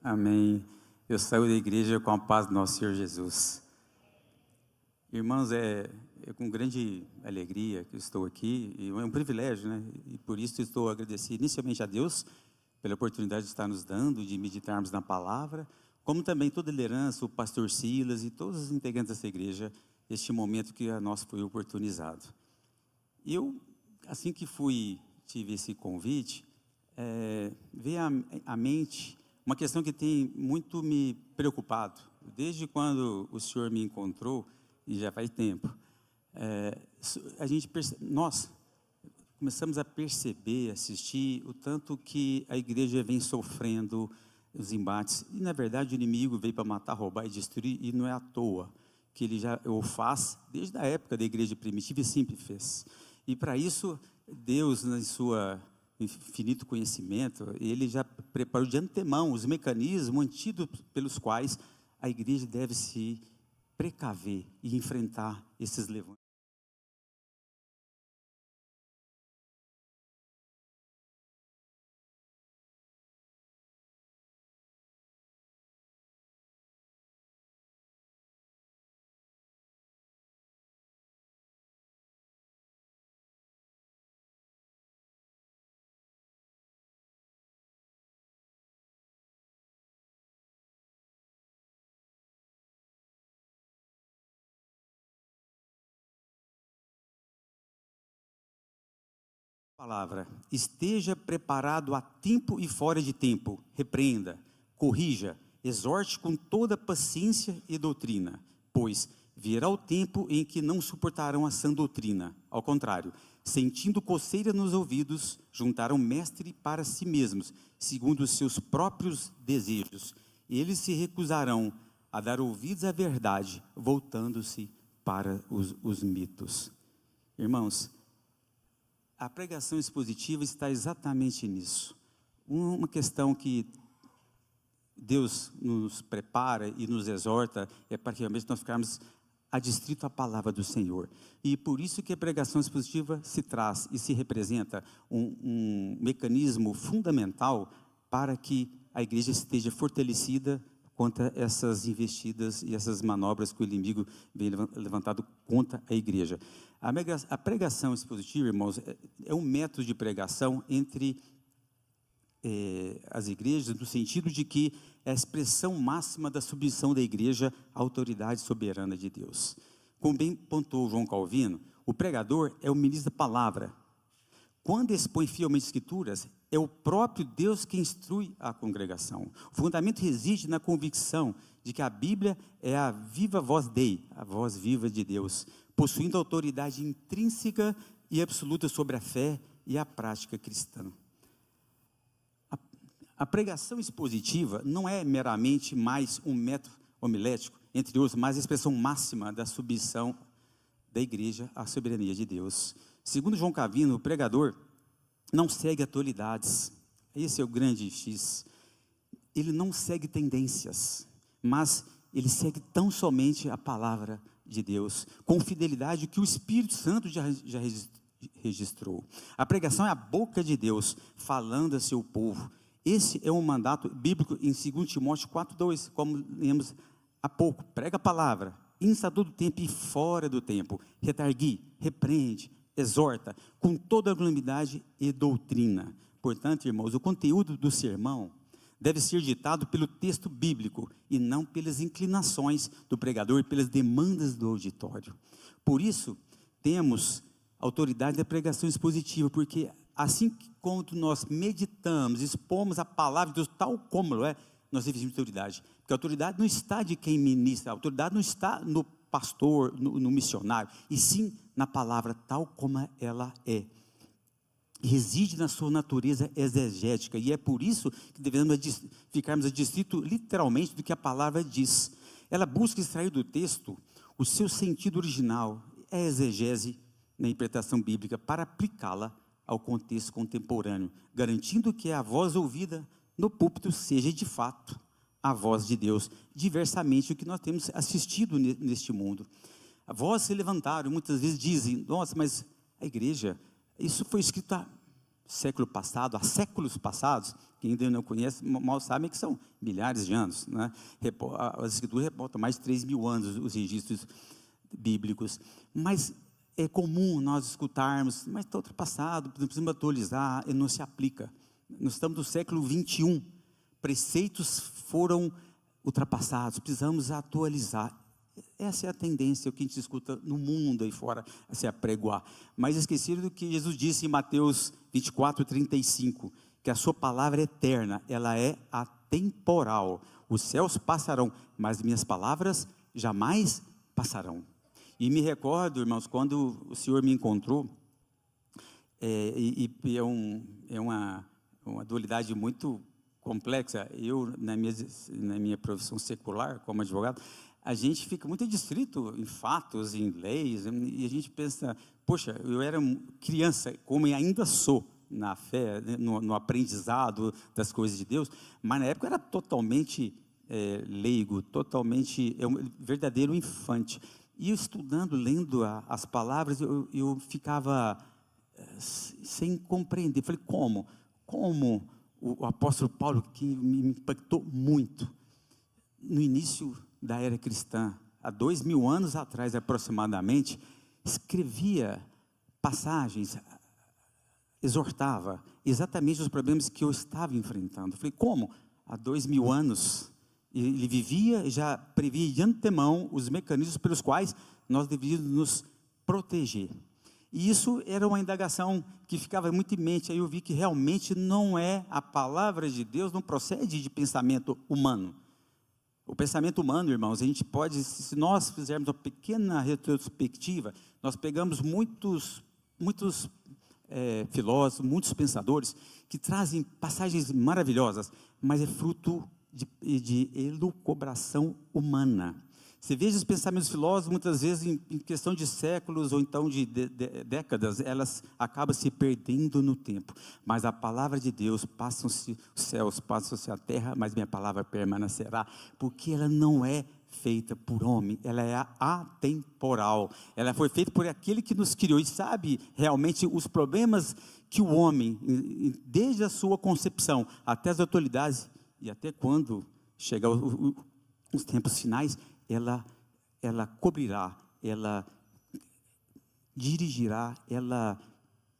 Amém. Eu saio da igreja com a paz do nosso Senhor Jesus. Irmãos, é com grande alegria que eu estou aqui, e é um privilégio, né? E por isso estou agradecido inicialmente a Deus pela oportunidade de estar nos dando, de meditarmos na palavra, como também toda a liderança, o pastor Silas e todos os integrantes dessa igreja, este momento que a nós foi oportunizado. Eu, assim que tive esse convite, veio à mente uma questão que tem muito me preocupado, desde quando o Senhor me encontrou, e já faz tempo. Nós começamos a perceber, assistir o tanto que a igreja vem sofrendo os embates, e na verdade o inimigo veio para matar, roubar e destruir, e não é à toa que ele já o faz desde a época da igreja primitiva, e sempre fez. E para isso, Deus, na sua infinito conhecimento, Ele já preparou de antemão os mecanismos, o antídoto pelos quais a igreja deve se precaver e enfrentar esses levantes. Palavra, esteja preparado a tempo e fora de tempo, repreenda, corrija, exorte com toda paciência e doutrina, pois virá o tempo em que não suportarão a sã doutrina, ao contrário, sentindo coceira nos ouvidos, juntarão mestre para si mesmos, segundo os seus próprios desejos. Eles se recusarão a dar ouvidos à verdade, voltando-se para os mitos. Irmãos, a pregação expositiva está exatamente nisso. Uma questão que Deus nos prepara e nos exorta é para que realmente nós ficarmos adstrito à palavra do Senhor. E por isso que a pregação expositiva se traz e se representa um mecanismo fundamental para que a igreja esteja fortalecida contra essas investidas e essas manobras que o inimigo vem levantado contra a igreja. A pregação expositiva, irmãos, é um método de pregação entre as igrejas, no sentido de que é a expressão máxima da submissão da igreja à autoridade soberana de Deus. Como bem pontuou João Calvino, o pregador é o ministro da palavra. Quando expõe fielmente as escrituras, é o próprio Deus que instrui a congregação. O fundamento reside na convicção de que a Bíblia é a viva voz Dei, a voz viva de Deus, possuindo autoridade intrínseca e absoluta sobre a fé e a prática cristã. A pregação expositiva não é meramente mais um método homilético, entre outros, mas a expressão máxima da submissão da igreja à soberania de Deus. Segundo João Calvino, o pregador não segue atualidades. Esse é o grande X. Ele não segue tendências, mas ele segue tão somente a palavra de Deus, com fidelidade que o Espírito Santo já registrou. A pregação é a boca de Deus, falando a seu povo. Esse é um mandato bíblico em 2 Timóteo 4:2, como lemos há pouco. Prega a palavra, insta a todo tempo e fora do tempo. Redargue, repreende, exorta, com toda a unanimidade e doutrina. Portanto, irmãos, o conteúdo do sermão deve ser ditado pelo texto bíblico e não pelas inclinações do pregador e pelas demandas do auditório. Por isso, temos autoridade da pregação expositiva, porque assim quando nós meditamos, expomos a palavra de Deus tal como ela é, nós devemos ter autoridade. Porque a autoridade não está de quem ministra, a autoridade não está no pastor, no missionário, e sim na palavra tal como ela é. Reside na sua natureza exegética, e é por isso que devemos ficarmos adstritos literalmente do que a palavra diz. Ela busca extrair do texto o seu sentido original, é a exegese na interpretação bíblica, para aplicá-la ao contexto contemporâneo, garantindo que a voz ouvida no púlpito seja de fato a voz de Deus, diversamente do que nós temos assistido neste mundo. A voz se levantaram, muitas vezes dizem, nossa, mas a igreja, isso foi escrito há séculos passados, Quem ainda não conhece, mal sabem que são milhares de anos, né? As escrituras reportam mais de 3.000 anos os registros bíblicos. Mas é comum nós escutarmos, mas está ultrapassado, precisamos atualizar, e não se aplica. Nós estamos no século 21, preceitos foram ultrapassados, precisamos atualizar. Essa é a tendência, o que a gente escuta no mundo aí fora, a se apregoar. Mas esqueceram do que Jesus disse em Mateus 24:35, que a sua palavra é eterna, ela é atemporal. Os céus passarão, mas minhas palavras jamais passarão. E me recordo, irmãos, quando o Senhor me encontrou, é uma dualidade muito complexa. Eu, na minha profissão secular, como advogado, a gente fica muito distrito em fatos, em leis, e a gente pensa, poxa, eu era criança, como ainda sou, na fé, no aprendizado das coisas de Deus, mas na época eu era totalmente leigo, totalmente, verdadeiro infante. E eu estudando, lendo as palavras, eu ficava sem compreender. Falei, como? Como o apóstolo Paulo, que me impactou muito, no início da era cristã, há 2.000 anos atrás aproximadamente, escrevia passagens, exortava exatamente os problemas que eu estava enfrentando. Falei, como? Há 2.000 anos, ele vivia, já previa de antemão os mecanismos pelos quais nós devíamos nos proteger. E isso era uma indagação que ficava muito em mente. Aí eu vi que realmente não é a palavra de Deus, não procede de pensamento humano. O pensamento humano, irmãos, a gente pode, se nós fizermos uma pequena retrospectiva, nós pegamos muitos filósofos, muitos pensadores, que trazem passagens maravilhosas, mas é fruto de elucubração humana. Você veja os pensamentos filósofos, muitas vezes em questão de séculos ou então de décadas, elas acabam se perdendo no tempo. Mas a palavra de Deus, passam-se os céus, passam-se a terra, mas minha palavra permanecerá, porque ela não é feita por homem, ela é atemporal. Ela foi feita por aquele que nos criou e sabe realmente os problemas que o homem, desde a sua concepção até as atualidades e até quando chegar os tempos finais, ela cobrirá, ela dirigirá, ela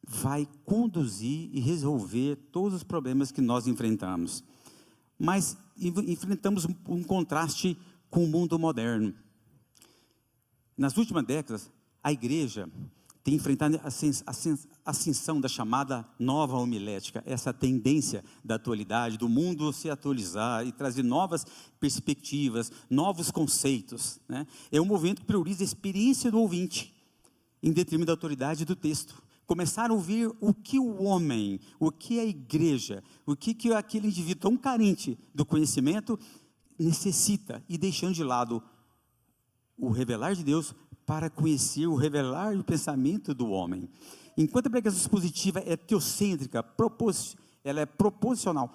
vai conduzir e resolver todos os problemas que nós enfrentamos. Mas enfrentamos um contraste com o mundo moderno. Nas últimas décadas, a igreja tem enfrentado a ascensão da chamada nova homilética, essa tendência da atualidade, do mundo se atualizar e trazer novas perspectivas, novos conceitos, né? É um movimento que prioriza a experiência do ouvinte, em detrimento da autoridade do texto. Começaram a ouvir o que o homem, o que a igreja, o que aquele indivíduo tão carente do conhecimento necessita, e deixando de lado o revelar de Deus para conhecer o revelar o pensamento do homem. Enquanto a pregação expositiva é teocêntrica, ela é proposicional,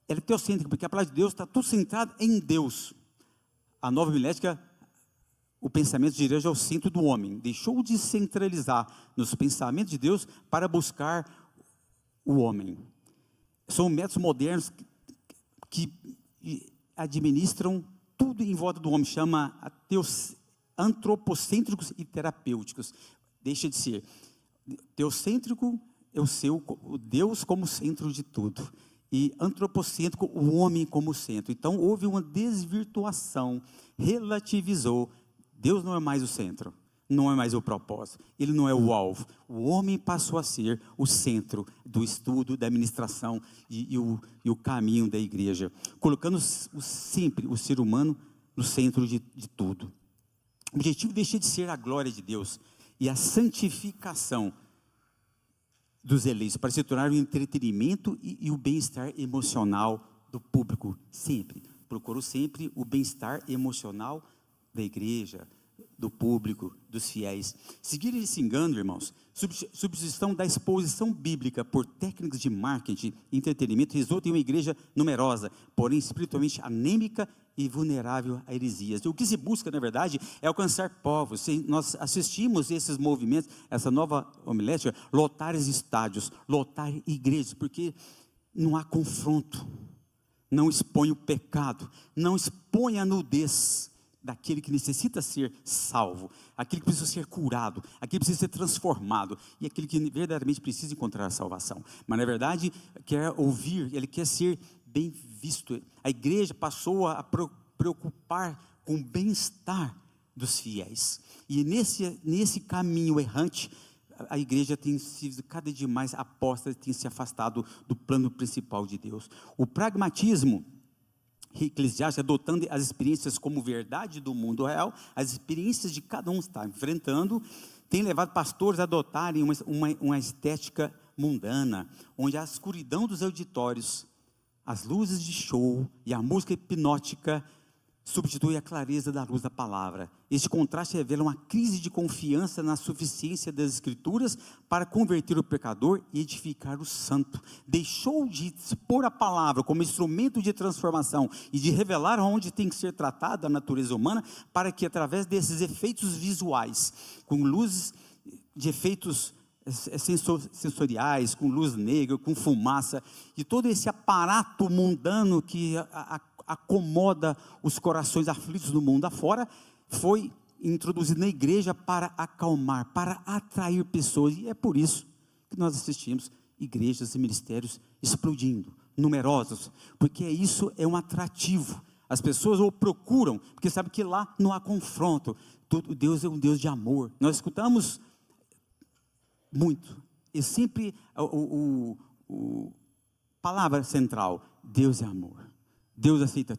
ela é teocêntrica, porque a palavra de Deus está tudo centrado em Deus. A nova homilética, o pensamento de Deus é o centro do homem, deixou de centralizar nos pensamentos de Deus para buscar o homem. São métodos modernos que administram tudo em volta do homem, chama antropocêntricos e terapêuticos. Deixa de ser teocêntrico, é o Deus como centro de tudo, e antropocêntrico, o homem como centro. Então houve uma desvirtuação, relativizou. Deus não é mais o centro, não é mais o propósito, ele não é o alvo. O homem passou a ser o centro do estudo, da administração e o caminho da igreja, colocando sempre o ser humano no centro de tudo. O objetivo deixa de ser a glória de Deus e a santificação dos eleitos, para se tornar o entretenimento e o bem-estar emocional do público. Sempre, procurou sempre o bem-estar emocional da igreja, do público, dos fiéis. Seguir esse engano, irmãos, substituição da exposição bíblica por técnicas de marketing e entretenimento, resulta em uma igreja numerosa, porém espiritualmente anêmica e vulnerável a heresias. O que se busca, na verdade, é alcançar povos. Nós assistimos esses movimentos, essa nova homilética, lotar estádios, lotar igrejas, porque não há confronto, não expõe o pecado, não expõe a nudez daquele que necessita ser salvo, aquele que precisa ser curado, aquele que precisa ser transformado, e aquele que verdadeiramente precisa encontrar a salvação, mas na verdade quer ouvir, ele quer ser bem visto. A igreja passou a preocupar com o bem-estar dos fiéis, e nesse caminho errante, a igreja tem sido cada dia mais apóstata, tem se afastado do plano principal de Deus. O pragmatismo eclesiástico, adotando as experiências como verdade do mundo real, as experiências de cada um está enfrentando, tem levado pastores a adotarem uma estética mundana, onde a escuridão dos auditórios, as luzes de show e a música hipnótica substitui a clareza da luz da palavra. Este contraste revela uma crise de confiança na suficiência das Escrituras para converter o pecador e edificar o santo. Deixou de expor a palavra como instrumento de transformação e de revelar onde tem que ser tratada a natureza humana, para que através desses efeitos visuais, com luzes de efeitos sensoriais, com luz negra, com fumaça, e todo esse aparato mundano que acomoda os corações aflitos do mundo afora, foi introduzido na igreja para acalmar, para atrair pessoas, e é por isso que nós assistimos igrejas e ministérios explodindo, numerosos, porque isso é um atrativo. As pessoas o procuram, porque sabem que lá não há confronto. Deus é um Deus de amor. Nós escutamos muito, e sempre palavra central: Deus é amor. Deus aceita.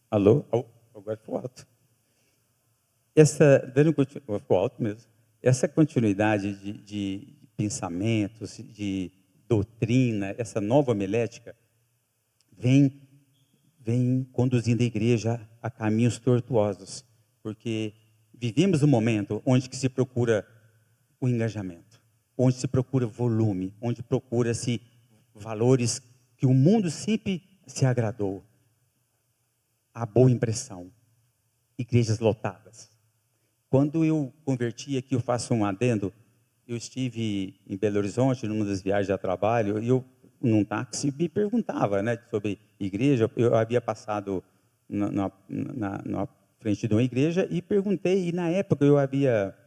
Alô? Agora ficou alto. Ficou alto mesmo. Essa continuidade de pensamentos, de doutrina, essa nova homilética, vem conduzindo a igreja a caminhos tortuosos, porque vivemos um momento onde que se procura o engajamento, onde se procura volume, onde procura-se valores que o mundo sempre se agradou. A boa impressão, igrejas lotadas. Quando eu converti aqui, eu faço um adendo, eu estive em Belo Horizonte, numa das viagens a trabalho, e eu, num táxi, me perguntava, né, sobre igreja. Eu havia passado na frente de uma igreja e perguntei, e na época eu havia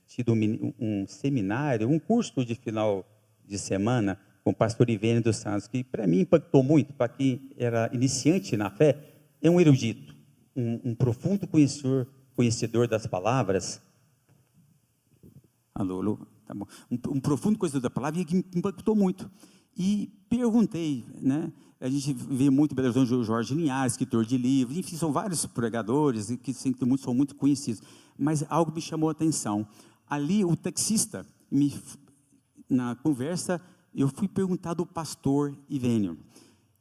tido um seminário, um curso de final de semana, com o pastor Ivênio dos Santos, que para mim impactou muito, para quem era iniciante na fé. É um erudito, um profundo conhecedor das palavras. Alô, tá bom. Um profundo conhecedor da palavra, e que me impactou muito. E perguntei, né? A gente vê muito Belo Horizonte, o Jorge Linhares, escritor de livros, enfim, são vários pregadores que são muito conhecidos, mas algo me chamou a atenção. Ali o taxista, na conversa, eu fui perguntar do pastor Ivênio,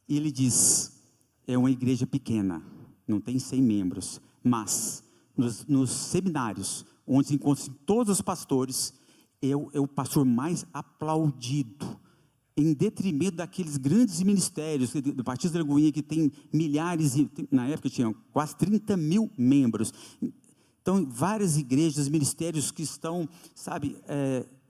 e ele diz: é uma igreja pequena, não tem 100 membros, mas nos seminários, onde se encontram todos os pastores, é o pastor mais aplaudido, em detrimento daqueles grandes ministérios, do Batista da Lagoinha, que tem milhares, na época tinham quase 30 mil membros. Então, várias igrejas, ministérios que estão,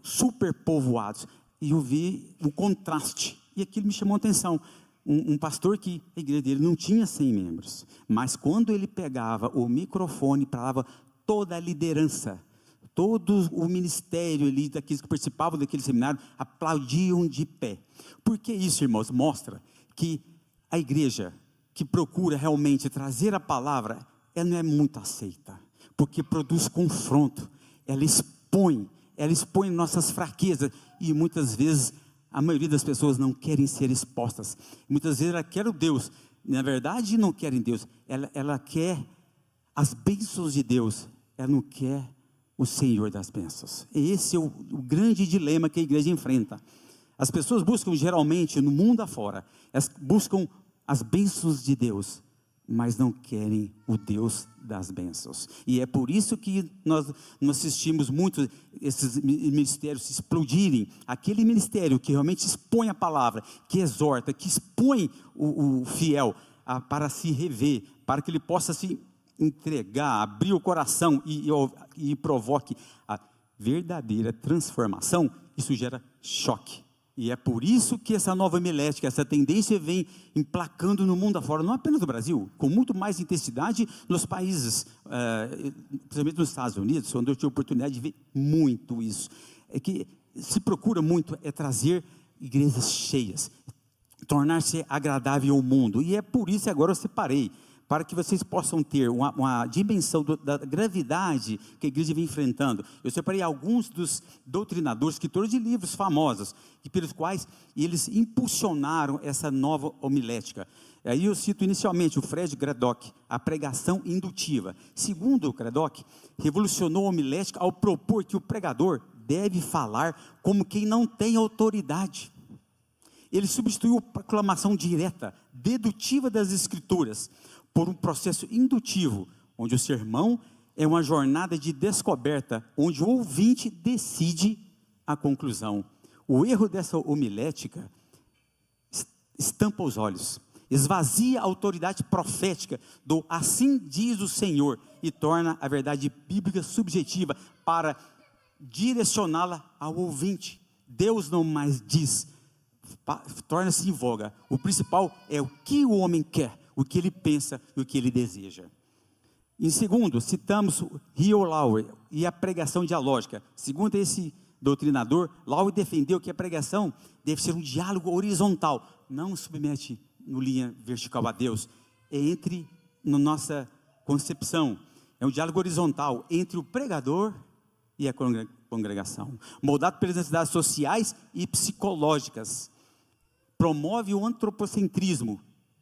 super povoados. E eu vi o contraste, e aquilo me chamou a atenção. Um pastor que a igreja dele não tinha 100 membros, mas quando ele pegava o microfone, falava, toda a liderança, todo o ministério ali, daqueles que participavam daquele seminário, aplaudiam de pé. Por que isso, irmãos? Mostra que a igreja que procura realmente trazer a palavra, ela não é muito aceita, porque produz confronto, ela expõe nossas fraquezas, e muitas vezes a maioria das pessoas não querem ser expostas. Muitas vezes ela quer o Deus, na verdade não querem Deus, ela quer as bênçãos de Deus, ela não quer o Senhor das bênçãos. Esse é o grande dilema que a igreja enfrenta. As pessoas buscam geralmente no mundo afora, elas buscam as bênçãos de Deus, mas não querem o Deus das bênçãos. E é por isso que nós assistimos muito esses ministérios explodirem. Aquele ministério que realmente expõe a palavra, que exorta, que expõe o fiel para se rever, para que ele possa se entregar, abrir o coração e provoque a verdadeira transformação. Isso gera choque. E é por isso que essa nova homilética, essa tendência vem emplacando no mundo afora, não apenas no Brasil, com muito mais intensidade nos países, principalmente nos Estados Unidos, onde eu tive a oportunidade de ver muito isso. É que se procura muito trazer igrejas cheias, tornar-se agradável ao mundo. E é por isso que agora eu separei, para que vocês possam ter uma dimensão da gravidade que a igreja vem enfrentando. Eu separei alguns dos doutrinadores, escritores de livros famosos, e pelos quais eles impulsionaram essa nova homilética. Aí eu cito inicialmente o Fred Craddock, a pregação indutiva. Segundo o Craddock, revolucionou a homilética ao propor que o pregador deve falar como quem não tem autoridade. Ele substituiu a proclamação direta, dedutiva das Escrituras, por um processo indutivo, onde o sermão é uma jornada de descoberta, onde o ouvinte decide a conclusão. O erro dessa homilética estampa os olhos, esvazia a autoridade profética do assim diz o Senhor e torna a verdade bíblica subjetiva para direcioná-la ao ouvinte. Deus não mais diz, torna-se em voga. O principal é o que o homem quer, o que ele pensa e o que ele deseja. Em segundo, citamos Rio Lowry e a pregação dialógica. Segundo esse doutrinador, Lowry defendeu que a pregação deve ser um diálogo horizontal, não submete no linha vertical a Deus, na nossa concepção, é um diálogo horizontal entre o pregador e a congregação, moldado pelas necessidades sociais e psicológicas. Promove o antropocentrismo,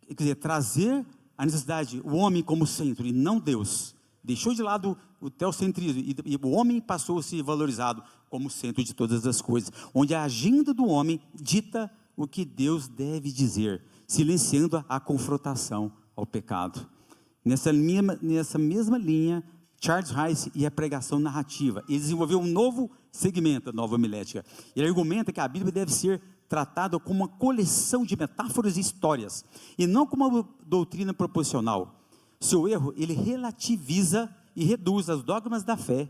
quer dizer, trazer a necessidade, o homem como centro e não Deus. Deixou de lado o teocentrismo e o homem passou a ser valorizado como centro de todas as coisas, onde a agenda do homem dita o que Deus deve dizer, silenciando a confrontação ao pecado. Nessa mesma linha, Charles Rice e a pregação narrativa, ele desenvolveu um novo segmento, a nova homilética. Ele argumenta que a Bíblia deve ser tratada como uma coleção de metáforas e histórias, e não como uma doutrina proposicional. Seu erro, ele relativiza e reduz os dogmas da fé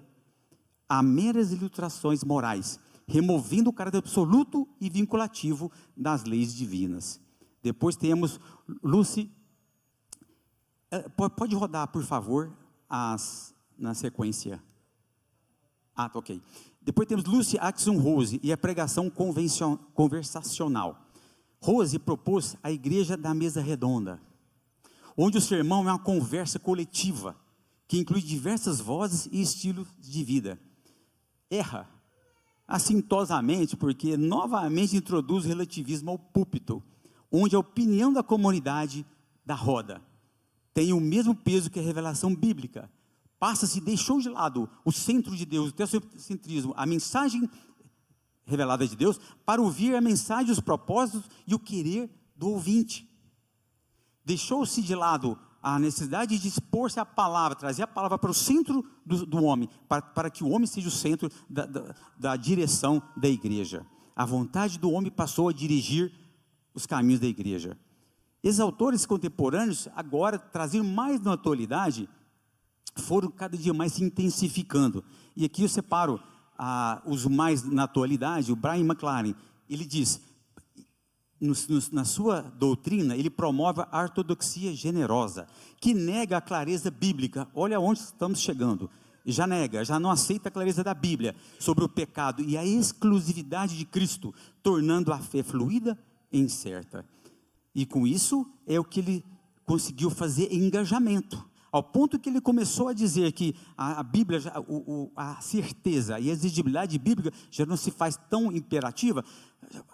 a meras ilustrações morais, removendo o caráter absoluto e vinculativo das leis divinas. Depois temos Lucy, pode rodar por favor na sequência. Ok. Depois temos Lucy Axon Rose e a pregação conversacional. Rose propôs a igreja da mesa redonda, onde o sermão é uma conversa coletiva, que inclui diversas vozes e estilos de vida. Erra assintosamente, porque novamente introduz o relativismo ao púlpito, onde a opinião da comunidade da roda tem o mesmo peso que a revelação bíblica. Passa-se, deixou de lado o centro de Deus, o teocentrismo, a mensagem revelada de Deus, para ouvir a mensagem, os propósitos e o querer do ouvinte. Deixou-se de lado a necessidade de expor-se à palavra, trazer a palavra para o centro do homem, para que o homem seja o centro da direção da igreja. A vontade do homem passou a dirigir os caminhos da igreja. Esses autores contemporâneos, agora, traziam mais na atualidade, foram cada dia mais se intensificando. E aqui eu separo os mais na atualidade. O Brian McLaren, ele diz, na sua doutrina, ele promove a ortodoxia generosa, que nega a clareza bíblica. Olha onde estamos chegando. Já nega, já não aceita a clareza da Bíblia sobre o pecado e a exclusividade de Cristo, tornando a fé fluida e incerta. E com isso é o que ele conseguiu fazer engajamento, ao ponto que ele começou a dizer que a Bíblia, a certeza e a exigibilidade bíblica já não se faz tão imperativa.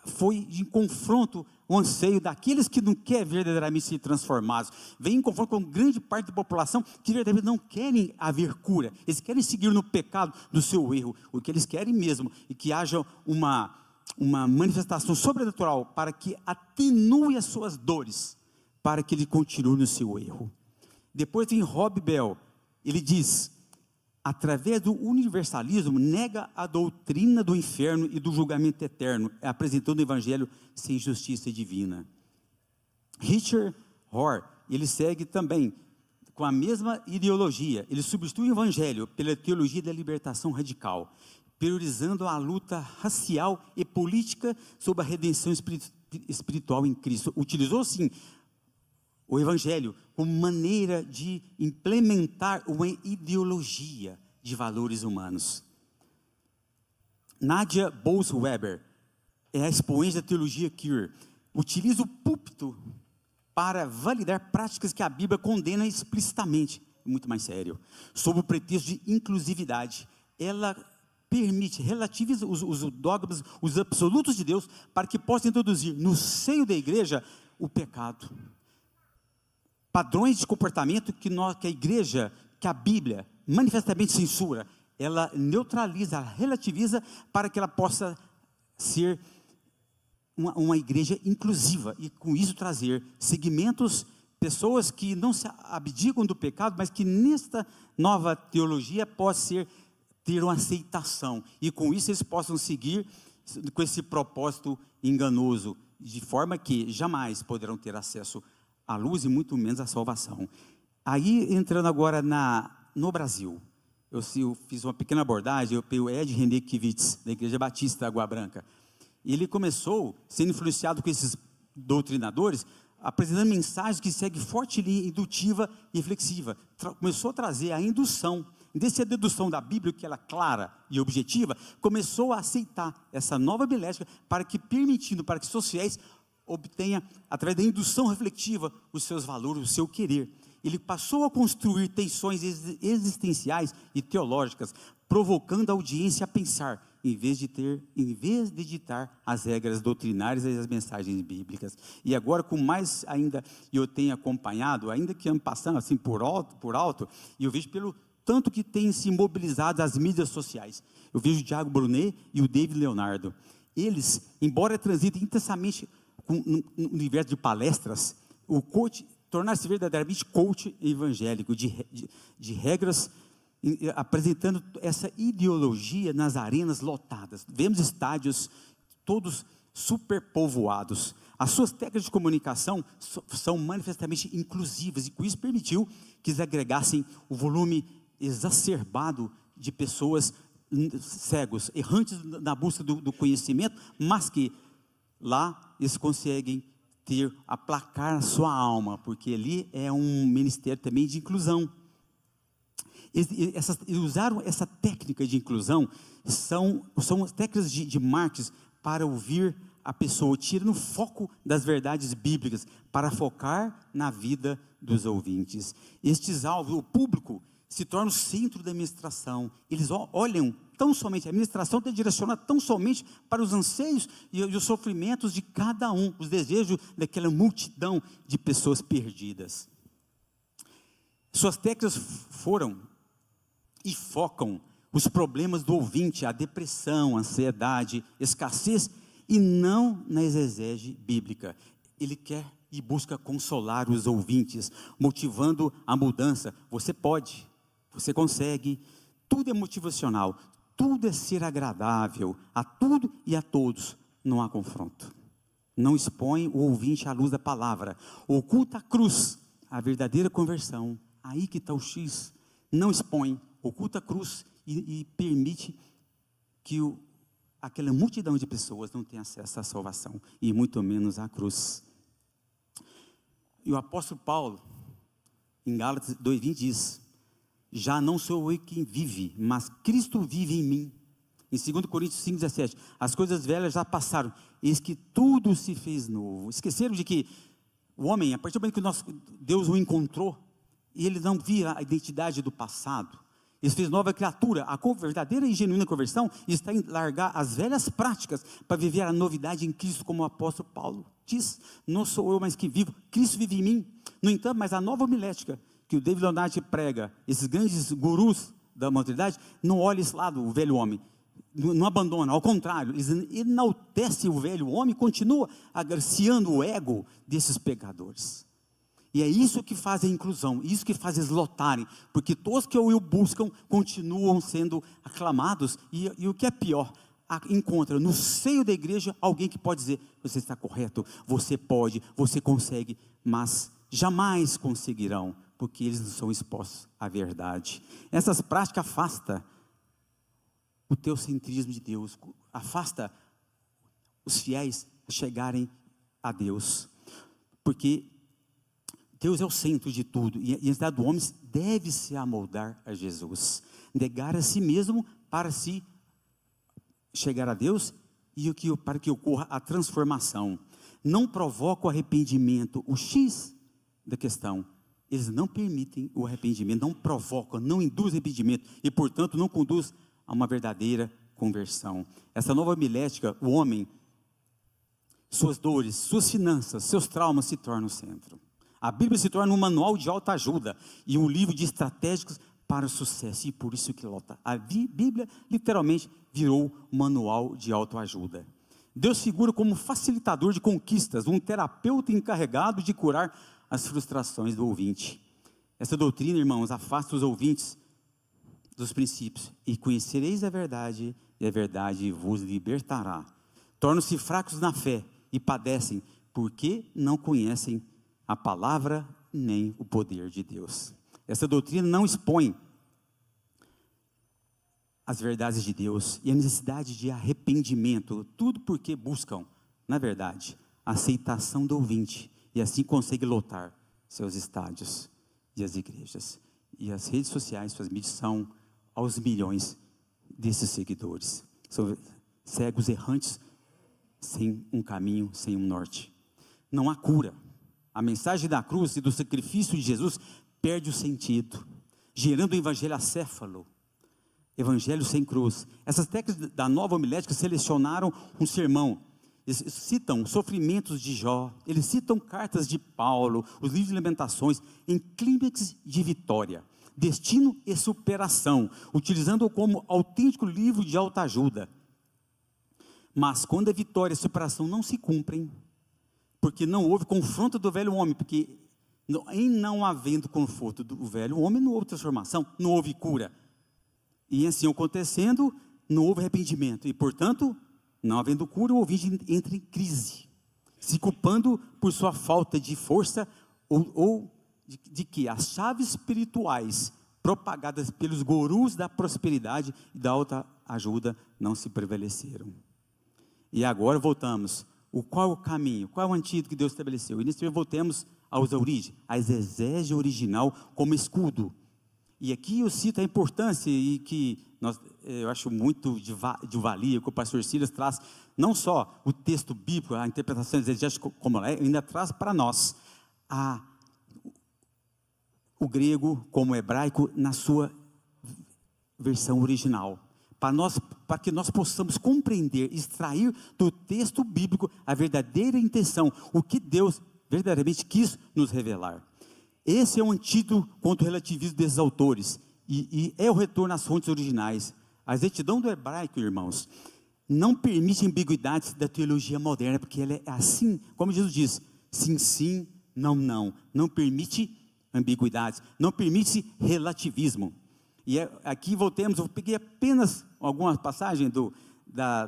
Foi em confronto o anseio daqueles que não querem verdadeiramente ser transformados, vem em confronto com grande parte da população que verdadeiramente não querem haver cura, eles querem seguir no pecado do seu erro, o que eles querem mesmo, e que haja uma manifestação sobrenatural para que atenue as suas dores, para que ele continue no seu erro. Depois vem Rob Bell, ele diz: através do universalismo, nega a doutrina do inferno e do julgamento eterno, apresentando o evangelho sem justiça divina. Richard Rohr, ele segue também com a mesma ideologia. Ele substitui o evangelho pela teologia da libertação radical, priorizando a luta racial e política sobre a redenção espiritual em Cristo. Utilizou, sim, o evangelho como maneira de implementar uma ideologia de valores humanos. Nadia Bolz-Weber é a expoente da teologia queer. Utiliza o púlpito para validar práticas que a Bíblia condena explicitamente, muito mais sério, sob o pretexto de inclusividade. Ela permite, relativiza os dogmas, os absolutos de Deus, para que possa introduzir no seio da igreja o pecado. Padrões de comportamento que a igreja, que a Bíblia manifestamente censura, ela neutraliza, relativiza, para que ela possa ser uma igreja inclusiva, e com isso trazer segmentos, pessoas que não se abdicam do pecado, mas que nesta nova teologia possa ter uma aceitação, e com isso eles possam seguir com esse propósito enganoso, de forma que jamais poderão ter acesso à luz e muito menos à salvação. Aí, entrando agora no Brasil, eu fiz uma pequena abordagem, eu peguei o Ed René Kivitz, da Igreja Batista Água Branca. Ele começou sendo influenciado com esses doutrinadores, apresentando mensagens que seguem forte linha indutiva e reflexiva. Começou a trazer a indução, desde a dedução da Bíblia, que ela é clara e objetiva, começou a aceitar essa nova bioética, para que seus fiéis obtenham, através da indução reflexiva, os seus valores, o seu querer. Ele passou a construir tensões existenciais e teológicas, provocando a audiência a pensar, em vez de ditar as regras doutrinárias e as mensagens bíblicas. E agora, com mais ainda, eu tenho acompanhado, ainda que ano passando assim por alto, e eu vejo pelo tanto que tem se mobilizado as mídias sociais. Eu vejo o Thiago Brunet e o David Leonardo. Eles, embora transitem intensamente no universo de palestras, o coach tornar-se verdadeiramente coach evangélico, de regras, apresentando essa ideologia nas arenas lotadas. Vemos estádios todos superpovoados. As suas técnicas de comunicação são manifestamente inclusivas, e com isso permitiu que eles agregassem o volume exacerbado de pessoas cegos, errantes na busca do conhecimento, mas que lá eles conseguem aplacar a sua alma, porque ali é um ministério também de inclusão. Eles usaram essa técnica de inclusão, são técnicas de marketing para ouvir a pessoa, tirando o foco das verdades bíblicas, para focar na vida dos ouvintes. Estes alvos, o público, se torna o centro da ministração. Eles olham tão somente, a ministração está direcionada tão somente para os anseios e os sofrimentos de cada um, os desejos daquela multidão de pessoas perdidas. Suas técnicas foram e focam os problemas do ouvinte, a depressão, a ansiedade, escassez, e não na exegese bíblica. Ele quer e busca consolar os ouvintes, motivando a mudança. Você pode, você consegue, tudo é motivacional, tudo é ser agradável, a tudo e a todos, não há confronto. Não expõe o ouvinte à luz da palavra, oculta a cruz, a verdadeira conversão, aí que está o X, não expõe, oculta a cruz e permite que aquela multidão de pessoas não tenha acesso à salvação, e muito menos à cruz. E o apóstolo Paulo, em Gálatas 2:20 diz: já não sou eu quem vive, mas Cristo vive em mim. Em 2 Coríntios 5:17, as coisas velhas já passaram, eis que tudo se fez novo. Esqueceram de que o homem, a partir do momento que Deus o encontrou, ele não via a identidade do passado. Ele fez nova criatura. A verdadeira e genuína conversão está em largar as velhas práticas para viver a novidade em Cristo, como o apóstolo Paulo diz: não sou eu mais que vivo, Cristo vive em mim. No entanto, mas a nova homilética que o David Leonardo prega, esses grandes gurus da modernidade, não olha esse lado, o velho homem, não abandona, ao contrário, eles enaltecem o velho homem e continua agraciando o ego desses pecadores. E é isso que faz a inclusão, isso que faz eles lotarem, porque todos que o buscam continuam sendo aclamados, e o que é pior, encontra no seio da igreja alguém que pode dizer: você está correto, você pode, você consegue, mas jamais conseguirão, porque eles não são expostos à verdade. Essas práticas afastam o teocentrismo de Deus, afasta os fiéis a chegarem a Deus, porque Deus é o centro de tudo, e a identidade do homem deve se amoldar a Jesus, negar a si mesmo para se chegar a Deus, e para que ocorra a transformação. Não provoca o arrependimento, o X da questão, eles não permitem o arrependimento, não provocam, não induzem arrependimento, e portanto não conduz a uma verdadeira conversão. Essa nova homilética, o homem, suas dores, suas finanças, seus traumas se tornam o centro. A Bíblia se torna um manual de autoajuda e um livro de estratégias para o sucesso, e por isso que lota. A Bíblia literalmente virou um manual de autoajuda. Deus figura como facilitador de conquistas, um terapeuta encarregado de curar as frustrações do ouvinte. Essa doutrina, irmãos, afasta os ouvintes dos princípios. E conhecereis a verdade, e a verdade vos libertará. Tornam-se fracos na fé e padecem, porque não conhecem a palavra nem o poder de Deus. Essa doutrina não expõe as verdades de Deus e a necessidade de arrependimento, tudo porque buscam, na verdade, a aceitação do ouvinte, e assim consegue lotar seus estádios e as igrejas. E as redes sociais, suas mídias, são aos milhões desses seguidores. São cegos errantes, sem um caminho, sem um norte. Não há cura. A mensagem da cruz e do sacrifício de Jesus perde o sentido, gerando o evangelho acéfalo, evangelho sem cruz. Essas técnicas da nova homilética selecionaram um sermão. Eles citam sofrimentos de Jó, eles citam cartas de Paulo, os livros de Lamentações, em clímax de vitória, destino e superação, utilizando-o como autêntico livro de autoajuda. Mas quando a vitória e a superação não se cumprem, porque não houve confronto do velho homem, porque em não havendo conforto do velho homem, não houve transformação, não houve cura. E assim acontecendo, não houve arrependimento, e portanto, não havendo cura, o ouvinte entra em crise, se culpando por sua falta de força, ou de que as chaves espirituais propagadas pelos gurus da prosperidade e da autoajuda não se prevaleceram. E agora voltamos. Qual é o caminho? Qual é o antídoto que Deus estabeleceu? E nesse voltemos às origens, a exegese original como escudo. E aqui eu cito a importância, e que eu acho muito de valia, que o pastor Silas traz, não só o texto bíblico, a interpretação exegética como ela é, ainda traz para nós o grego como o hebraico na sua versão original, para que nós possamos compreender, extrair do texto bíblico a verdadeira intenção, o que Deus verdadeiramente quis nos revelar. Esse é um antídoto contra o relativismo desses autores, e é o retorno às fontes originais. A exatidão do hebraico, irmãos, não permite ambiguidades da teologia moderna, porque ela é assim, como Jesus diz, sim, sim, não, não. Não permite ambiguidades, não permite relativismo. E aqui voltemos, eu peguei apenas algumas passagens da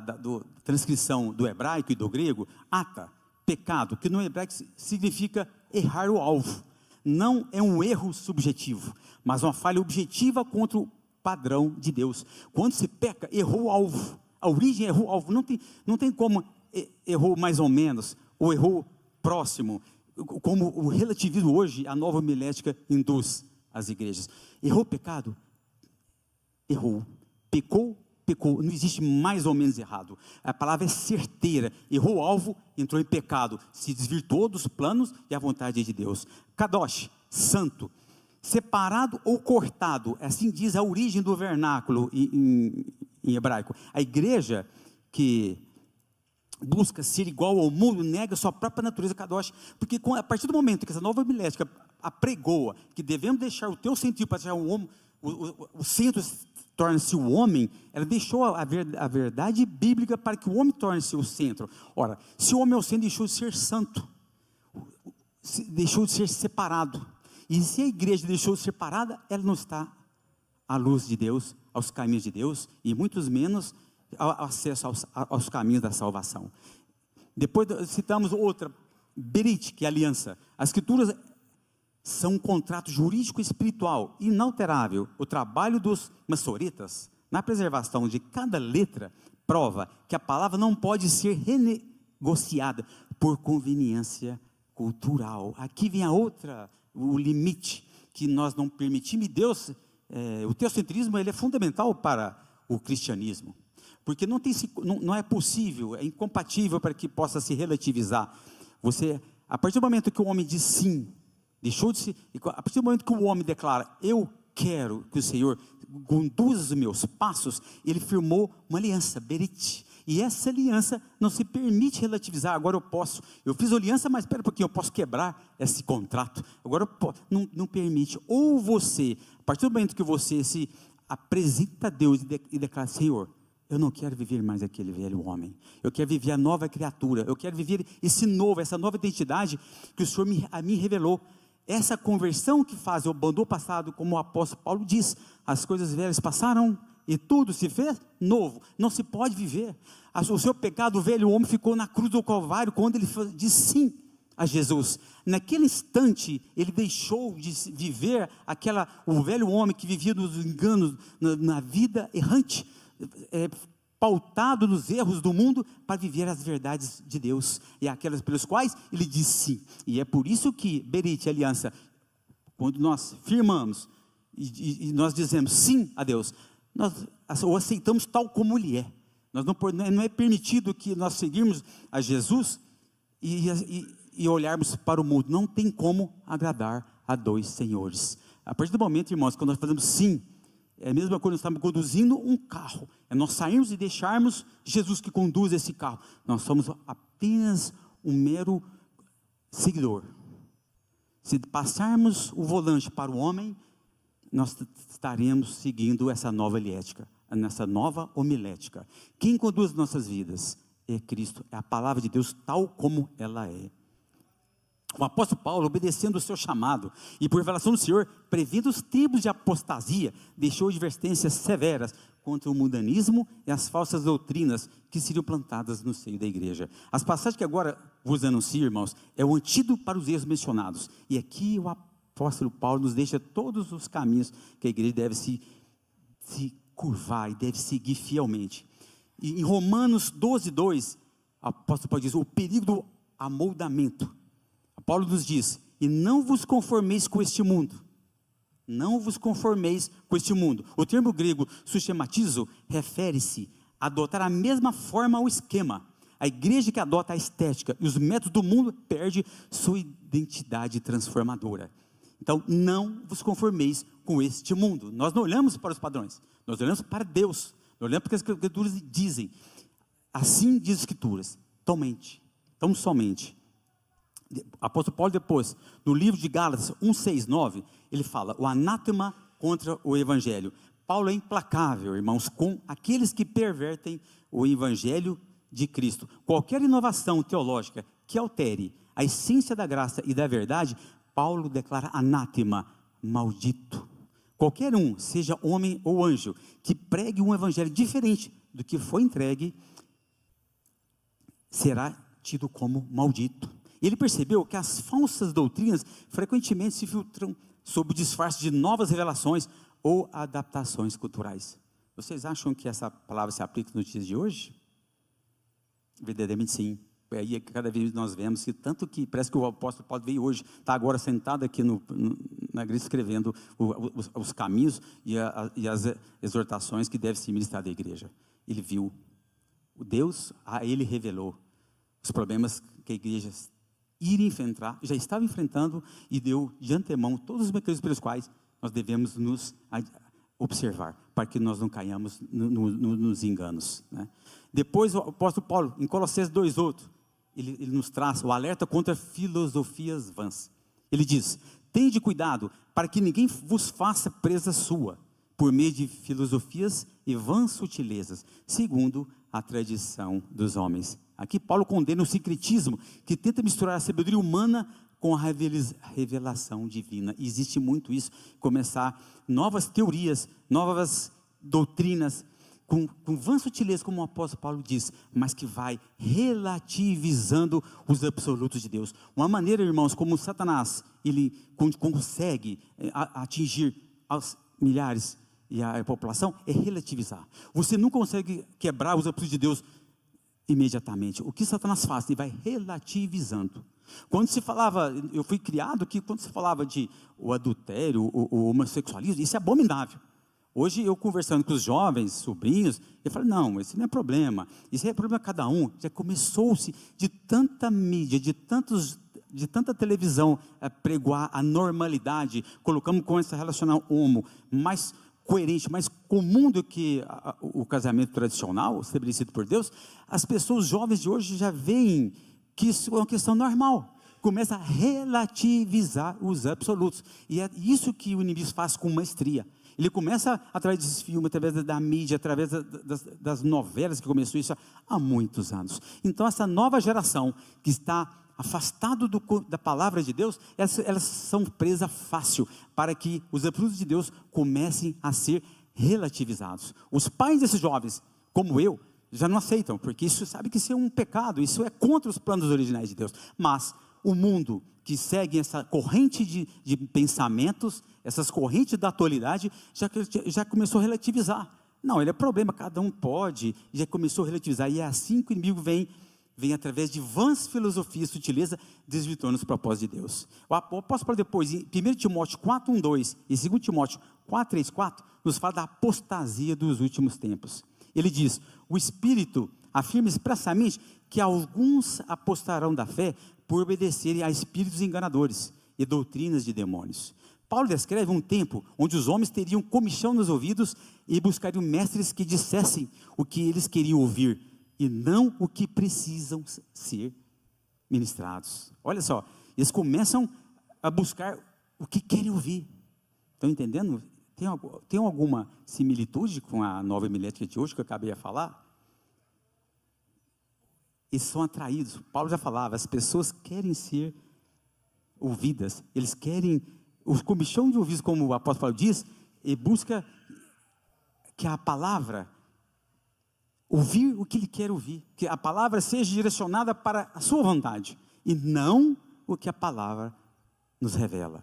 transcrição do hebraico e do grego. Ata, pecado, que no hebraico significa errar o alvo. Não é um erro subjetivo, mas uma falha objetiva contra o padrão de Deus. Quando se peca, errou o alvo. A origem errou o alvo. Não tem como errou mais ou menos, ou errou próximo, como o relativismo hoje, a nova homilética induz as igrejas. Errou o pecado? Errou. Pecou? Pecou. Não existe mais ou menos errado. A palavra é certeira. Errou o alvo, entrou em pecado, se desvirtuou dos planos e a vontade de Deus. Kadosh, santo, separado ou cortado, assim diz a origem do vernáculo em hebraico. A igreja que busca ser igual ao mundo nega sua própria natureza Kadosh, porque a partir do momento que essa nova homilética apregoa que devemos deixar o teu sentido para deixar o homem, o centro torna-se o homem, ela deixou a verdade bíblica para que o homem torne-se o centro. Ora, se o homem é o centro, deixou de ser santo. deixou de ser separado. E se a igreja deixou de ser separada, ela não está à luz de Deus, aos caminhos de Deus, e muito menos ao acesso aos caminhos da salvação. Depois citamos outra, Berit, que é aliança. As escrituras são um contrato jurídico e espiritual inalterável. O trabalho dos maçoretas na preservação de cada letra prova que a palavra não pode ser renegociada por conveniência cultural. Aqui vem o limite que nós não permitimos. E Deus, o teocentrismo, ele é fundamental para o cristianismo, porque não é possível, é incompatível para que possa se relativizar. A partir do momento que o homem diz sim, a partir do momento que o homem declara, eu quero que o Senhor conduza os meus passos, ele firmou uma aliança, Berit. E essa aliança não se permite relativizar. Agora eu fiz aliança, mas espera um pouquinho, eu posso quebrar esse contrato. Agora não permite. Ou você, a partir do momento que você se apresenta a Deus e declara, Senhor, eu não quero viver mais aquele velho homem, eu quero viver a nova criatura, eu quero viver essa nova identidade que o Senhor a mim revelou. Essa conversão que faz o abandono passado, como o apóstolo Paulo diz, as coisas velhas passaram e tudo se fez novo. Não se pode viver. O seu pecado, o velho homem, ficou na cruz do Calvário quando ele disse sim a Jesus. Naquele instante, ele deixou de viver o velho homem que vivia nos enganos, na vida errante, pautado nos erros do mundo, para viver as verdades de Deus, e aquelas pelas quais ele diz sim. E é por isso que Berit, aliança, quando nós firmamos e nós dizemos sim a Deus, nós o aceitamos tal como ele é. Não é permitido que nós seguirmos a Jesus e olharmos para o mundo. Não tem como agradar a dois senhores. A partir do momento, irmãos, quando nós fazemos sim, é a mesma coisa, nós estamos conduzindo um carro, é nós sairmos e deixarmos Jesus que conduz esse carro. Nós somos apenas um mero seguidor. Se passarmos o volante para o homem, nós estaremos seguindo essa nova homilética. Quem conduz nossas vidas é Cristo, é a palavra de Deus tal como ela é. O apóstolo Paulo, obedecendo o seu chamado e por revelação do Senhor, prevendo os tempos de apostasia, deixou advertências severas contra o mundanismo e as falsas doutrinas que seriam plantadas no seio da igreja. As passagens que agora vos anuncio, irmãos, é o antídoto para os erros mencionados. E aqui o apóstolo Paulo nos deixa todos os caminhos que a igreja deve se curvar e deve seguir fielmente. E em Romanos 12:2, o apóstolo Paulo diz, o perigo do amoldamento. Paulo nos diz, e não vos conformeis com este mundo. Não vos conformeis com este mundo. O termo grego sistematizo refere-se a adotar a mesma forma ou esquema. A igreja que adota a estética e os métodos do mundo perde sua identidade transformadora. Então, não vos conformeis com este mundo. Nós não olhamos para os padrões, nós olhamos para Deus. Nós olhamos para as escrituras dizem. Assim diz as escrituras, tão somente. Apóstolo Paulo depois, no livro de Gálatas 1:6-9, ele fala, o anátema contra o evangelho. Paulo é implacável, irmãos, com aqueles que pervertem o evangelho de Cristo. Qualquer inovação teológica que altere a essência da graça e da verdade, Paulo declara anátema, maldito. Qualquer um, seja homem ou anjo, que pregue um evangelho diferente do que foi entregue, será tido como maldito. Ele percebeu que as falsas doutrinas frequentemente se filtram sob o disfarce de novas revelações ou adaptações culturais. Vocês acham que essa palavra se aplica nos dias de hoje? Verdadeiramente sim. Aí cada vez nós vemos que tanto que parece que o apóstolo Paulo veio hoje, está agora sentado aqui na igreja escrevendo os caminhos e as exortações que devem se ministrar da igreja. Ele viu o Deus, a ele revelou os problemas que a igreja iria enfrentar, já estava enfrentando, e deu de antemão todos os mecanismos pelos quais nós devemos nos observar, para que nós não caiamos nos enganos, né? Depois o apóstolo Paulo, em Colossenses 2:8, ele nos traz o alerta contra filosofias vãs. Ele diz, tende cuidado para que ninguém vos faça presa sua, por meio de filosofias e vãs sutilezas, segundo a tradição dos homens. Aqui Paulo condena o sincretismo, que tenta misturar a sabedoria humana com a revelação divina. E existe muito isso, começar novas teorias, novas doutrinas, com vã sutileza, como o apóstolo Paulo diz, mas que vai relativizando os absolutos de Deus. Uma maneira, irmãos, como Satanás, ele consegue atingir aos milhares e a população, é relativizar. Você não consegue quebrar os absolutos de Deus imediatamente. O que Satanás faz? Ele vai relativizando. Quando se falava, eu fui criado que quando se falava de o adultério, o homossexualismo, isso é abominável. Hoje eu conversando com os jovens, sobrinhos, eu falo, não, esse não é problema, isso é problema de cada um. Já começou-se de tanta mídia, de tanta televisão pregoar a normalidade, colocamos com esse relacional homo mais coerente, mais comum do que o casamento tradicional estabelecido por Deus. As pessoas jovens de hoje já veem que isso é uma questão normal, começa a relativizar os absolutos, e é isso que o inimigo faz com maestria. Ele começa através desses filmes, através da mídia, através das novelas, que começou isso há muitos anos. Então essa nova geração que está afastado da palavra de Deus, elas são presa fácil para que os absolutos de Deus comecem a ser relativizados. Os pais desses jovens, como eu, já não aceitam, porque isso sabe que isso é um pecado, isso é contra os planos originais de Deus. Mas o mundo que segue essa corrente de pensamentos, essas correntes da atualidade, já começou a relativizar. Não, ele é problema, cada um pode, já começou a relativizar, e é assim que o inimigo vem através de vãs filosofias, sutileza, desvirtuando os propósitos de Deus. O apóstolo Paulo depois, em 1 Timóteo 4:1-2 e 2 Timóteo 4:3-4, nos fala da apostasia dos últimos tempos. Ele diz, o Espírito afirma expressamente que alguns apostarão da fé por obedecerem a espíritos enganadores e doutrinas de demônios. Paulo descreve um tempo onde os homens teriam comichão nos ouvidos e buscariam mestres que dissessem o que eles queriam ouvir, e não o que precisam ser ministrados. Olha só, eles começam a buscar o que querem ouvir. Estão entendendo? Tem alguma similitude com a nova homilética de hoje que eu acabei de falar? Eles são atraídos. Paulo já falava, as pessoas querem ser ouvidas, eles querem, o comichão de ouvidos, como o apóstolo Paulo diz, e busca que a palavra, ouvir o que ele quer ouvir, que a palavra seja direcionada para a sua vontade, e não o que a palavra nos revela.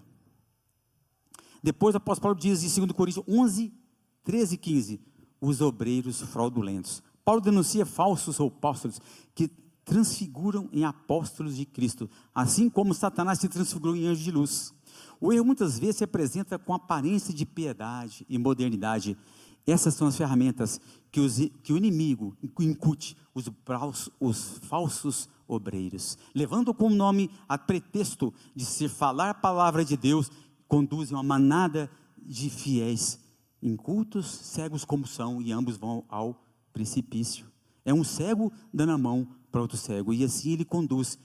Depois o apóstolo Paulo diz em 2 Coríntios 11:13-15, os obreiros fraudulentos. Paulo denuncia falsos apóstolos que transfiguram em apóstolos de Cristo, assim como Satanás se transfigurou em anjo de luz. O erro muitas vezes se apresenta com aparência de piedade e modernidade. Essas são as ferramentas que o inimigo incute os falsos obreiros, levando como nome a pretexto de ser falar a palavra de Deus, conduzem uma manada de fiéis incultos, cegos como são, e ambos vão ao precipício. É um cego dando a mão para outro cego, e assim ele conduz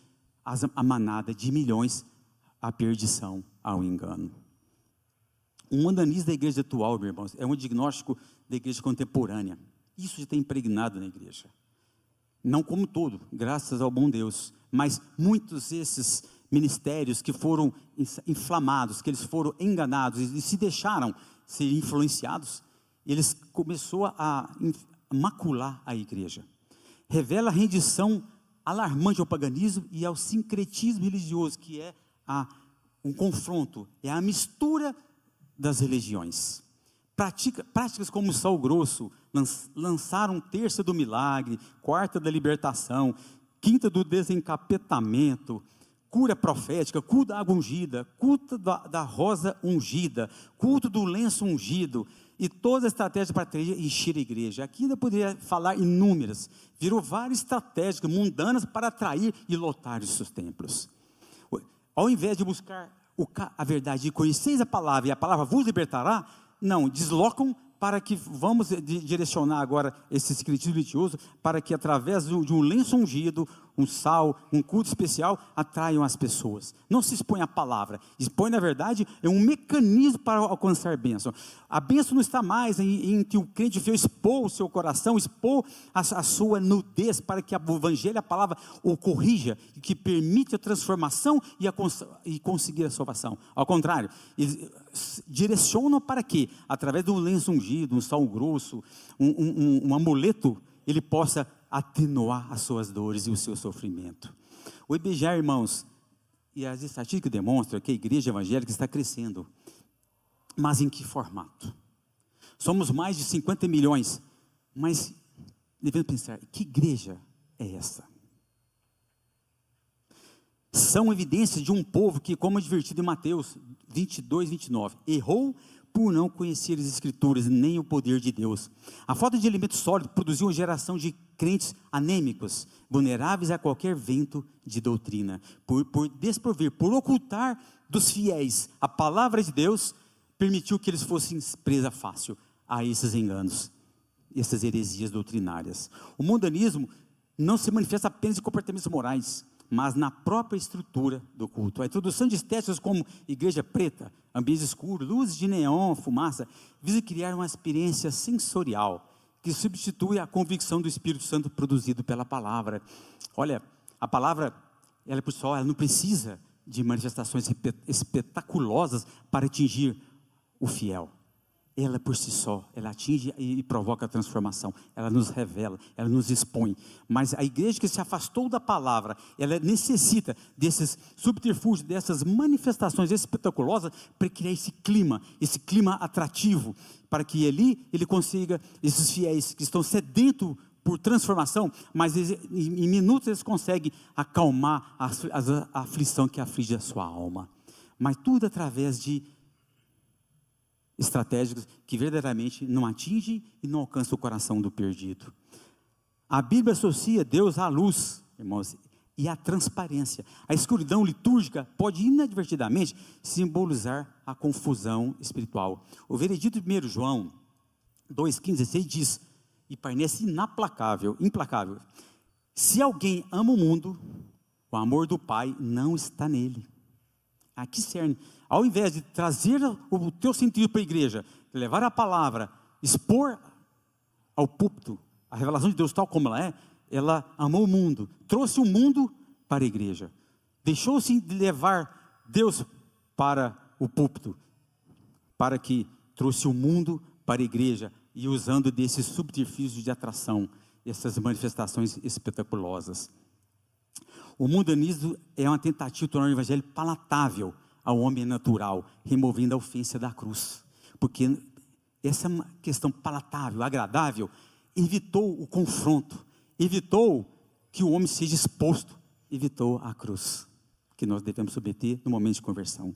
a manada de milhões à perdição, ao engano. Um mundanismo da igreja atual, meus irmãos, é um diagnóstico da igreja contemporânea. Isso já está impregnado na igreja. Não como todo, graças ao bom Deus, mas muitos desses ministérios que foram inflamados, que eles foram enganados e se deixaram ser influenciados, eles começaram a macular a igreja. Revela a rendição alarmante ao paganismo e ao sincretismo religioso, que é um confronto, é a mistura das religiões. Práticas como sal grosso, lançaram terça do milagre, quarta da libertação, quinta do desencapetamento, cura profética, culto da água ungida, culto da rosa ungida, culto do lenço ungido, e toda a estratégia para encher a igreja. Aqui ainda poderia falar inúmeras, virou várias estratégias mundanas para atrair e lotar os seus templos. Ao invés de buscar a verdade, e conheceis a palavra, e a palavra vos libertará, não, deslocam para que, vamos direcionar agora esse sincretismo religioso, para que através de um lenço ungido, um sal, um culto especial, atraiam as pessoas. Não se expõe à palavra, expõe, na verdade, é um mecanismo para alcançar bênção. A bênção não está mais em que o crente fiel expor o seu coração, expor a sua nudez, para que o evangelho, a palavra, o corrija, e que permite a transformação e conseguir a salvação. Ao contrário, direcionam para quê? Através de um lenço ungido, um sal grosso, um amuleto, ele possa atenuar as suas dores e o seu sofrimento. O IBGE, irmãos, e as estatísticas demonstram que a igreja evangélica está crescendo. Mas em que formato? Somos mais de 50 milhões, mas devemos pensar, que igreja é essa? São evidências de um povo que, como advertido em Mateus 22, 29, errou por não conhecer as Escrituras, nem o poder de Deus. A falta de alimento sólido produziu uma geração de crentes anêmicos, vulneráveis a qualquer vento de doutrina. Por desprover, por ocultar dos fiéis a palavra de Deus, permitiu que eles fossem presa fácil a esses enganos, essas heresias doutrinárias. O mundanismo não se manifesta apenas em comportamentos morais, mas na própria estrutura do culto. A introdução de estéticas como igreja preta, ambiente escuro, luzes de neon, fumaça, visa criar uma experiência sensorial que substitui a convicção do Espírito Santo produzido pela palavra. Olha, a palavra, ela por si só, ela não precisa de manifestações espetaculosas para atingir o fiel. Ela por si só, ela atinge e provoca a transformação, ela nos revela, ela nos expõe. Mas a igreja que se afastou da palavra, ela necessita desses subterfúgios, dessas manifestações espetaculosas, para criar esse clima atrativo, para que ele consiga, esses fiéis que estão sedentos por transformação, mas em minutos eles conseguem acalmar a aflição que aflige a sua alma. Mas tudo através de estratégicos que verdadeiramente não atingem e não alcançam o coração do perdido. A Bíblia associa Deus à luz, irmãos, e à transparência. A escuridão litúrgica pode inadvertidamente simbolizar a confusão espiritual. O veredito de 1 João 2,15 diz, e parece implacável, se alguém ama o mundo, o amor do Pai não está nele. Aqui cerne. Ao invés de trazer o teu sentido para a igreja, levar a palavra, expor ao púlpito a revelação de Deus tal como ela amou o mundo, trouxe o mundo para a igreja, deixou-se de levar Deus para o púlpito, para que trouxe o mundo para a igreja, e usando desses subterfúgios de atração, essas manifestações espetaculosas. O mundanismo é uma tentativa de tornar o evangelho palatável ao homem natural, removendo a ofensa da cruz, porque essa questão palatável, agradável, evitou o confronto, evitou que o homem seja exposto, evitou a cruz, que nós devemos submeter no momento de conversão.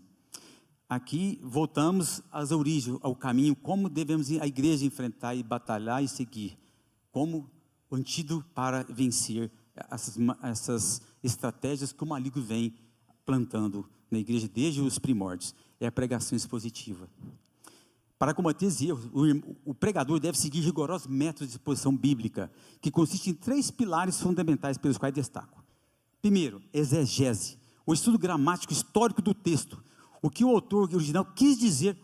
Aqui voltamos às origens, ao caminho, como devemos a igreja enfrentar e batalhar e seguir, como o antídoto para vencer essas estratégias que o maligno vem plantando na igreja desde os primórdios, é a pregação expositiva. Para combater esses erros, o pregador deve seguir rigorosos métodos de exposição bíblica, que consistem em 3 pilares fundamentais pelos quais destaco. Primeiro, exegese, o estudo gramático histórico do texto, o que o autor original quis dizer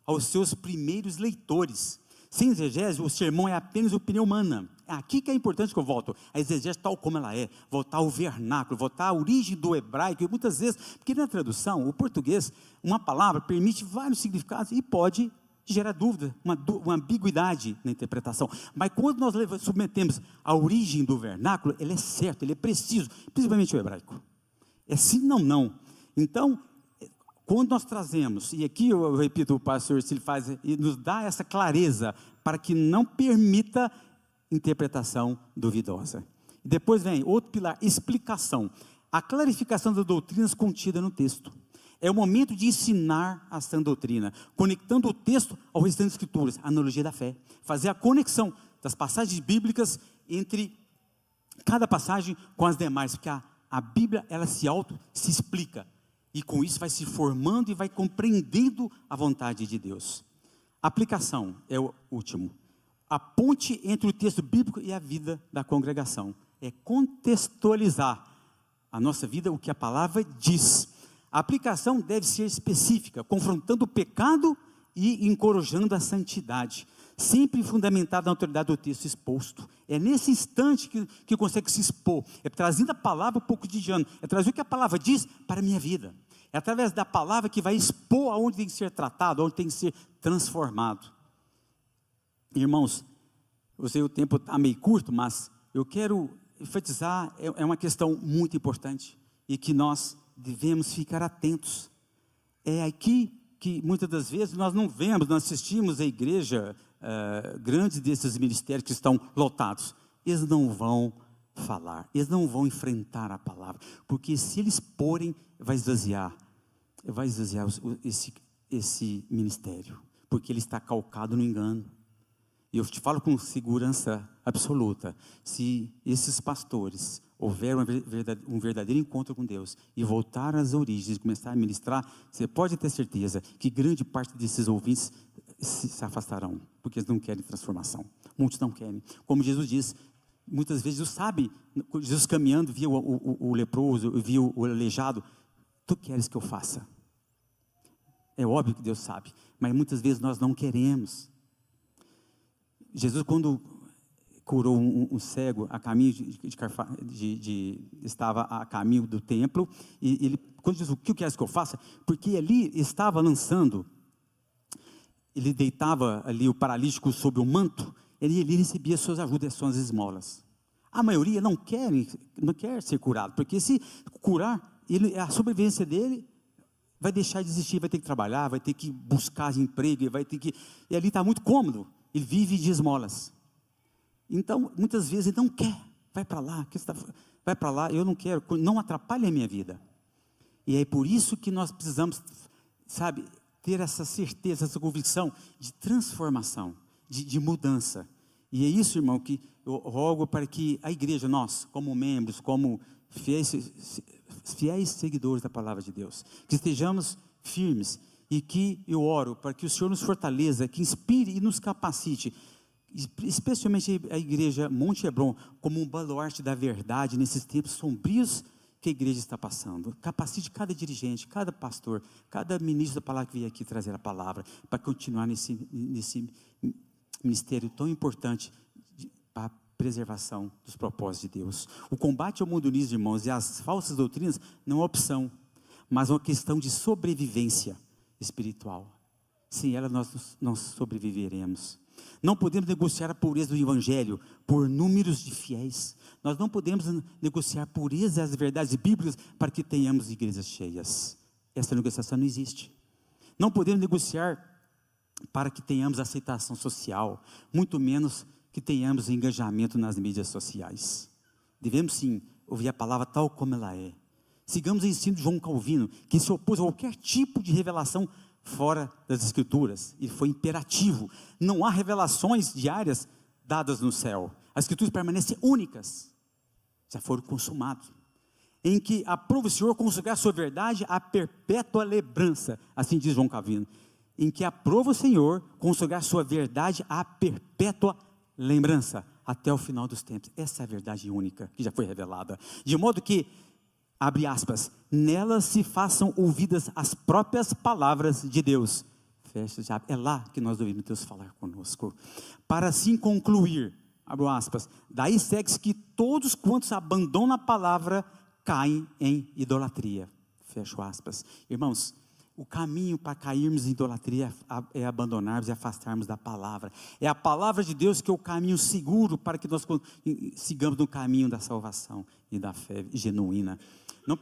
aos seus primeiros leitores. Sem exegese, o sermão é apenas opinião humana. É aqui que é importante que eu volto, a exegese tal como ela é, voltar ao vernáculo, voltar à origem do hebraico, e muitas vezes, porque na tradução, o português, uma palavra permite vários significados e pode gerar dúvida, uma ambiguidade na interpretação. Mas quando nós submetemos a origem do vernáculo, ele é certo, ele é preciso, principalmente o hebraico. É sim, não. Então, quando nós trazemos, e aqui eu repito, o pastor se ele faz e nos dá essa clareza para que não permita interpretação duvidosa. E depois vem outro pilar, explicação, a clarificação das doutrinas contidas no texto. É o momento de ensinar a sã doutrina, conectando o texto ao restante das escrituras, a analogia da fé, fazer a conexão das passagens bíblicas entre cada passagem com as demais, porque a Bíblia ela se explica. E com isso vai se formando e vai compreendendo a vontade de Deus. Aplicação é o último. A ponte entre o texto bíblico e a vida da congregação. é contextualizar a nossa vida, o que a palavra diz. A aplicação deve ser específica, confrontando o pecado e encorajando a santidade, sempre fundamentada na autoridade do texto exposto. É nesse instante que consegue se expor, é trazendo a palavra para o cotidiano, é trazer o que a palavra diz para a minha vida. É através da palavra que vai expor aonde tem que ser tratado, aonde tem que ser transformado. Irmãos, eu sei o tempo está meio curto, mas eu quero enfatizar, é uma questão muito importante, e que nós devemos ficar atentos. É aqui que muitas das vezes nós não vemos, nós assistimos a igreja, grandes desses ministérios que estão lotados, eles não vão falar, eles não vão enfrentar a palavra, porque se eles porem, vai esvaziar esse ministério, porque ele está calcado no engano. E eu te falo com segurança absoluta, se esses pastores houver um verdadeiro encontro com Deus e voltar às origens e começar a ministrar, você pode ter certeza que grande parte desses ouvintes se afastarão, porque eles não querem transformação. Muitos não querem. Como Jesus diz, muitas vezes Jesus sabe, Jesus caminhando, via o leproso, via o aleijado, tu queres que eu faça? É óbvio que Deus sabe, mas muitas vezes nós não queremos. Jesus, quando curou um cego a caminho estava a caminho do templo, e ele, quando diz, o que queres que eu faça? Porque ali estava lançando, ele deitava ali o paralítico sobre o manto, ele recebia suas ajudas, suas esmolas. A maioria não quer ser curado, porque se curar, a sobrevivência dele vai deixar de existir, vai ter que trabalhar, vai ter que buscar emprego, e ali está muito cômodo, ele vive de esmolas. Então, muitas vezes ele não quer, vai para lá, eu não quero, não atrapalhe a minha vida. E é por isso que nós precisamos, ter essa certeza, essa convicção de transformação, de mudança. E é isso, irmão, que eu rogo para que a igreja, nós, como membros, como fiéis seguidores da palavra de Deus, que estejamos firmes, e que eu oro para que o Senhor nos fortaleça, que inspire e nos capacite, especialmente a igreja Monte Hebron, como um baluarte da verdade nesses tempos sombrios que a igreja está passando. Capacite cada dirigente, cada pastor, cada ministro da palavra que veio aqui trazer a palavra, para continuar nesse ministério tão importante para a preservação dos propósitos de Deus. O combate ao mundanismo, irmãos, e às falsas doutrinas não é uma opção, mas uma questão de sobrevivência espiritual. Sem ela nós não sobreviveremos. Não podemos negociar a pureza do evangelho por números de fiéis. Nós não podemos negociar a pureza das verdades bíblicas para que tenhamos igrejas cheias. Essa negociação não existe. Não podemos negociar para que tenhamos aceitação social, muito menos que tenhamos engajamento nas mídias sociais. Devemos sim ouvir a palavra tal como ela é. Sigamos o ensino de João Calvino, que se opôs a qualquer tipo de revelação fora das Escrituras. Ele foi imperativo. Não há revelações diárias dadas no céu. As Escrituras permanecem únicas. Já foram consumadas. Em que aprova o Senhor consagrar sua verdade à perpétua lembrança. Assim diz João Calvino. Em que aprova o Senhor consagrar sua verdade à perpétua lembrança. Até o final dos tempos. Essa é a verdade única que já foi revelada. De modo que, abre aspas, nelas se façam ouvidas as próprias palavras de Deus. Fecha, já, é lá que nós ouvimos Deus falar conosco. Para assim concluir, abre aspas, daí segue-se que todos quantos abandonam a palavra caem em idolatria. Fecha aspas. Irmãos, o caminho para cairmos em idolatria é abandonarmos e afastarmos da palavra. É a palavra de Deus que é o caminho seguro para que nós sigamos no caminho da salvação e da fé genuína. Não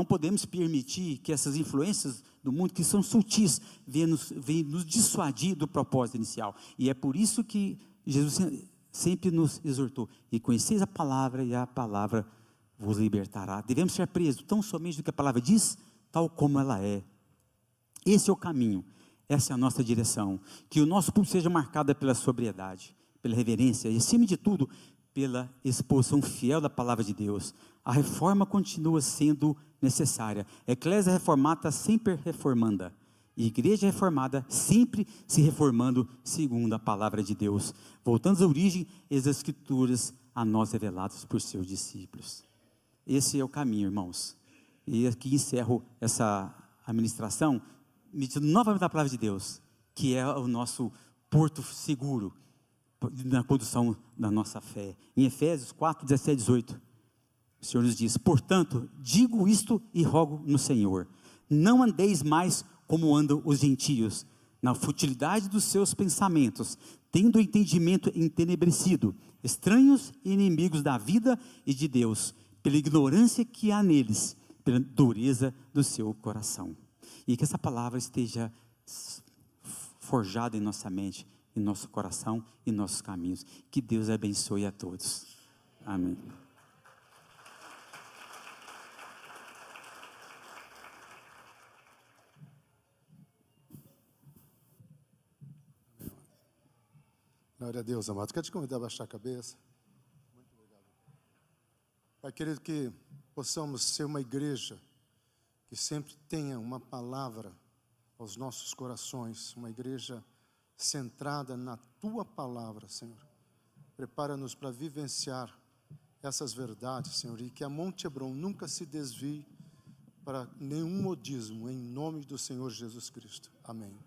podemos permitir que essas influências do mundo, que são sutis, venham nos dissuadir do propósito inicial. E é por isso que Jesus sempre nos exortou: e conheceis a palavra, e a palavra vos libertará. Devemos ser presos tão somente do que a palavra diz, tal como ela é. Esse é o caminho, essa é a nossa direção. Que o nosso púlpito seja marcado pela sobriedade, pela reverência e, acima de tudo, pela exposição fiel da palavra de Deus. A reforma continua sendo necessária. Eclésia reformata sempre reformanda. E igreja reformada sempre se reformando segundo a palavra de Deus. Voltando à origem, as Escrituras a nós revelados por seus discípulos. Esse é o caminho, irmãos. E aqui encerro essa administração, meditando novamente a palavra de Deus, que é o nosso porto seguro na condução da nossa fé. Em Efésios 4, 17, 18, o Senhor nos diz: portanto, digo isto e rogo no Senhor, não andeis mais como andam os gentios, na futilidade dos seus pensamentos, tendo o entendimento entenebrecido, estranhos e inimigos da vida e de Deus, pela ignorância que há neles, pela dureza do seu coração. E que essa palavra esteja forjada em nossa mente, em nosso coração, em nossos caminhos. Que Deus abençoe a todos. Amém. Glória a Deus, amados. Quero te convidar a baixar a cabeça. Muito obrigado. Pai querido, que possamos ser uma igreja que sempre tenha uma palavra aos nossos corações, uma igreja centrada na Tua palavra, Senhor. Prepara-nos para vivenciar essas verdades, Senhor, e que a Monte Hebron nunca se desvie para nenhum modismo, em nome do Senhor Jesus Cristo. Amém.